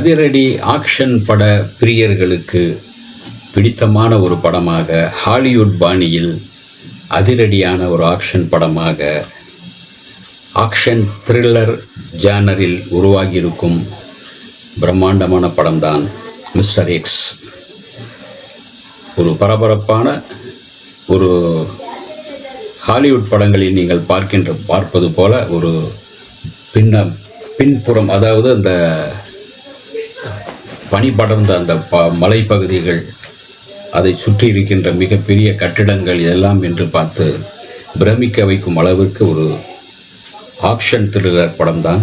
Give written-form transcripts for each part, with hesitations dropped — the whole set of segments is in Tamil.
அதிரடி ஆக்ஷன் பட பிரியர்களுக்கு பிடித்தமான ஒரு படமாக, ஹாலிவுட் பாணியில் அதிரடியான ஒரு ஆக்ஷன் படமாக, ஆக்ஷன் த்ரில்லர் ஜானரில் உருவாகியிருக்கும் பிரம்மாண்டமான படம்தான் மிஸ்டர் எக்ஸ். ஒரு பரபரப்பான ஒரு ஹாலிவுட் படங்களில் நீங்கள் பார்ப்பது போல ஒரு பின்புறம், அதாவது அந்த பனி படர்ந்த அந்த மலைப்பகுதிகள், அதை சுற்றி இருக்கின்ற மிகப்பெரிய கட்டிடங்கள் இதெல்லாம் என்று பார்த்து பிரமிக்க வைக்கும் அளவிற்கு ஒரு ஆக்ஷன் த்ரில்லர் படம்தான்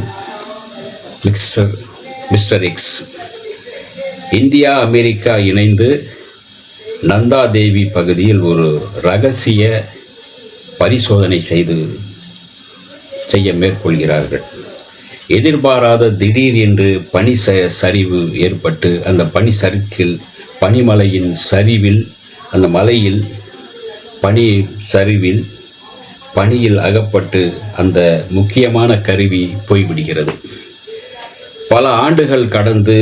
மிஸ்டர் எக்ஸ். இந்தியா அமெரிக்கா இணைந்து நந்தா தேவி பகுதியில் ஒரு இரகசிய பரிசோதனை செய்ய மேற்கொள்கிறார்கள். எதிர்பாராத திடீர் என்று பனி சரிவு ஏற்பட்டு அந்த பனிமலையின் சரிவில், அந்த மலையில் பனியில் அகப்பட்டு அந்த முக்கியமான கருவி போய்விடுகிறது. பல ஆண்டுகள் கடந்து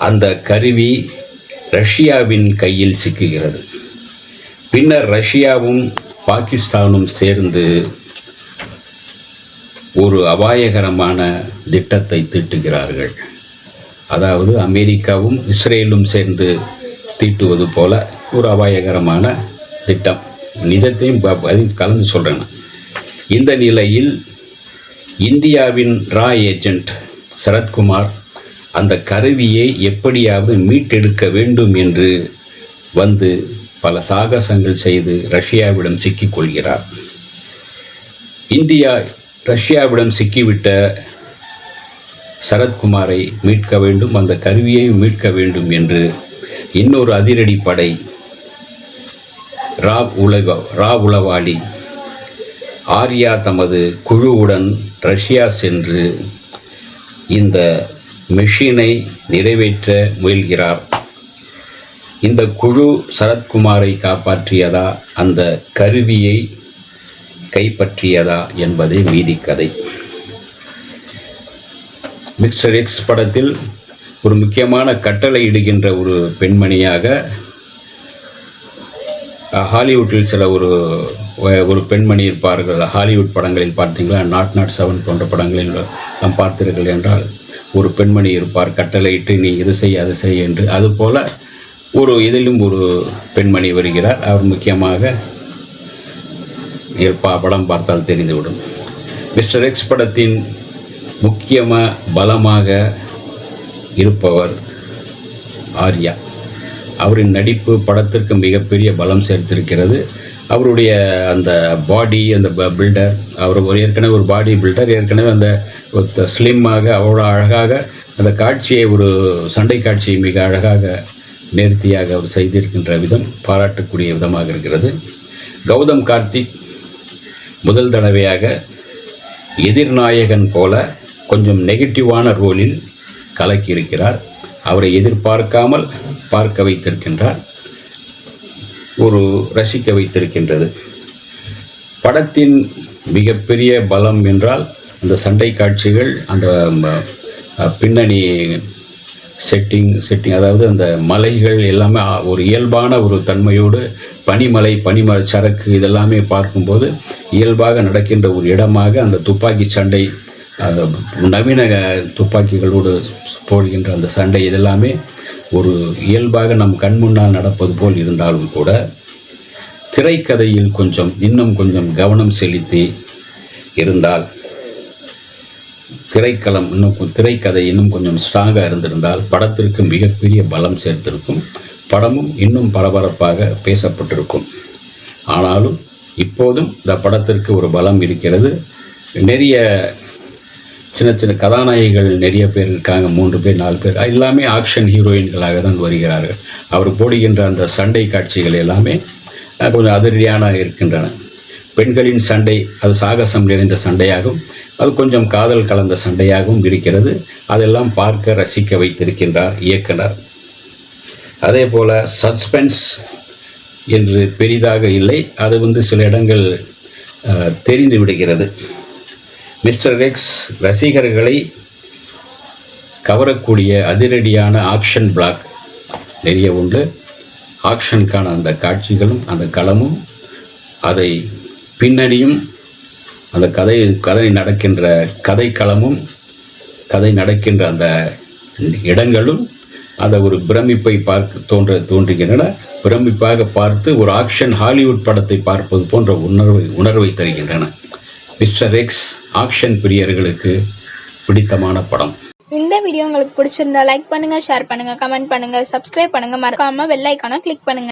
அந்த கருவி ரஷ்யாவின் கையில் சிக்குகிறது. பின்னர் ரஷ்யாவும் பாகிஸ்தானும் சேர்ந்து ஒரு அபாயகரமான திட்டத்தை தீட்டுகிறார்கள். அதாவது அமெரிக்காவும் இஸ்ரேலும் சேர்ந்து தீட்டுவது போல ஒரு அபாயகரமான திட்டம். நிஜத்தையும் கலந்து சொல்கிறேன். இந்த நிலையில் இந்தியாவின் ரா ஏஜென்ட் சரத்குமார் அந்த கருவியை எப்படியாவது மீட்டெடுக்க வேண்டும் என்று வந்து பல சாகசங்கள் செய்து ரஷ்யாவிடம் சிக்கிக்கொள்கிறார். இந்தியா ரஷ்யாவிடம் சிக்கிவிட்ட சரத்குமாரை மீட்க வேண்டும், அந்த கருவியை மீட்க வேண்டும் என்று இன்னொரு அதிரடி படை ரா உளவாளி ஆர்யா தமது குழுவுடன் ரஷ்யா சென்று இந்த மெஷினை நிறைவேற்ற முயல்கிறார். இந்த குழு சரத்குமாரை காப்பாற்றியதா, அந்த கருவியை கைப்பற்றியதா என்பதே மீதி கதை. மிஸ்டர் எக்ஸ் படத்தில் ஒரு முக்கியமான கட்டளை இடுகின்ற ஒரு பெண்மணியாக, ஹாலிவுட்டில் சில ஒரு பெண்மணி இருப்பார்கள். ஹாலிவுட் படங்களில் பார்த்தீங்களா, நாட் 7 போன்ற படங்களில் நாம் பார்த்தீர்கள் என்றால் ஒரு பெண்மணி இருப்பார், கட்டளையிட்டு நீ இது செய் அது செய் என்று. அதுபோல் இதிலும் ஒரு பெண்மணி வருகிறார். அவர் முக்கியமாக படம் பார்த்தால் தெரிந்துவிடும். மிஸ்டர் எக்ஸ் படத்தின் பலமாக இருப்பவர் ஆர்யா. அவரின் நடிப்பு படத்திற்கு மிகப்பெரிய பலம் சேர்த்திருக்கிறது. அவருடைய அந்த பாடி, அந்த பில்டர், அவர் ஏற்கனவே ஒரு பாடி பில்டர், ஏற்கனவே அந்த ஸ்லிம்மாக அவ்வளோ அழகாக அந்த காட்சியை, ஒரு சண்டை காட்சியை மிக அழகாக நேர்த்தியாக அவர் செய்திருக்கின்ற விதம் பாராட்டக்கூடிய விதமாக இருக்கிறது. கௌதம் கார்த்திக் முதல் தடவையாக எதிர்நாயகன் போல கொஞ்சம் நெகட்டிவான ரோலில் கலக்கியிருக்கிறார். அவரை எதிர்பார்க்காமல் பார்க்க வைத்திருக்கின்றார், ரசிக்க வைத்திருக்கின்றது. படத்தின் மிகப்பெரிய பலம் என்றால் அந்த சண்டை காட்சிகள், அந்த பின்னணி செட்டிங், அதாவது அந்த மலைகள் எல்லாமே ஒரு இயல்பான ஒரு தன்மையோடு, பனிமலை சரக்கு இதெல்லாமே பார்க்கும்போது இயல்பாக நடக்கின்ற ஒரு இடமாக அந்த துப்பாக்கி சண்டை, நவீன துப்பாக்கிகளோடு போடுகின்ற அந்த சண்டை இதெல்லாமே ஒரு இயல்பாக நம் கண் முன்னால் நடப்பது போல் இருந்தாலும் கூட, திரைக்கதையில் இன்னும் கொஞ்சம் கவனம் செலுத்தி இருந்தால், திரைக்கதை இன்னும் கொஞ்சம் ஸ்ட்ராங்காக இருந்திருந்தால் படத்திற்கு மிகப்பெரிய பலம் சேர்த்திருக்கும். படமும் இன்னும் பரபரப்பாக பேசப்பட்டிருக்கும். ஆனாலும் இப்போதும் இந்த படத்திற்கு ஒரு பலம் இருக்கிறது. நிறைய சின்ன கதாநாயகிகள் நிறைய பேர் இருக்காங்க, 3 பேர் 4 பேர், எல்லாமே ஆக்ஷன் ஹீரோயின்களாக தான் வருகிறார்கள். அவர் போடுகின்ற அந்த சண்டை காட்சிகள் எல்லாமே கொஞ்சம் அதிரடியான இருக்கின்றன. பெண்களின் சண்டை அது சாகசம் நிறைந்த சண்டையாகவும், அது கொஞ்சம் காதல் கலந்த சண்டையாகவும் இருக்கிறது. அதெல்லாம் பார்க்க ரசிக்க வைத்திருக்கின்றார் இயக்குனர். அதே போல் சஸ்பென்ஸ் என்று பெரிதாக இல்லை, அது சில இடங்கள் தெரிந்து விடுகிறது. மிஸ்டர் எக்ஸ் ரசிகர்களை கவரக்கூடிய அதிரடியான ஆக்ஷன் பிளாக் நிறைய உண்டு. ஆக்ஷனுக்கான அந்த காட்சிகளும் அந்த களமும் அதை பின்னணியும் அந்த கதை நடக்கின்ற கதைக்களமும் கதை நடக்கின்ற அந்த இடங்களும் அதை ஒரு பிரமிப்பை தோன்றுகின்றன. பிரமிப்பாக பார்த்து ஒரு ஆக்ஷன் ஹாலிவுட் படத்தை பார்ப்பது போன்ற உணர்வை தருகின்றன. மிஸ்டர் எக்ஸ் ஆக்ஷன் பிரியர்களுக்கு பிடித்தமான படம். இந்த வீடியோ உங்களுக்கு பிடிச்சிருந்தா லைக் பண்ணுங்க, ஷேர் பண்ணுங்க, கமெண்ட் பண்ணுங்க, சப்ஸ்கிரைப் பண்ணுங்க, மறக்காம பெல் ஐகானை கிளிக் பண்ணுங்க.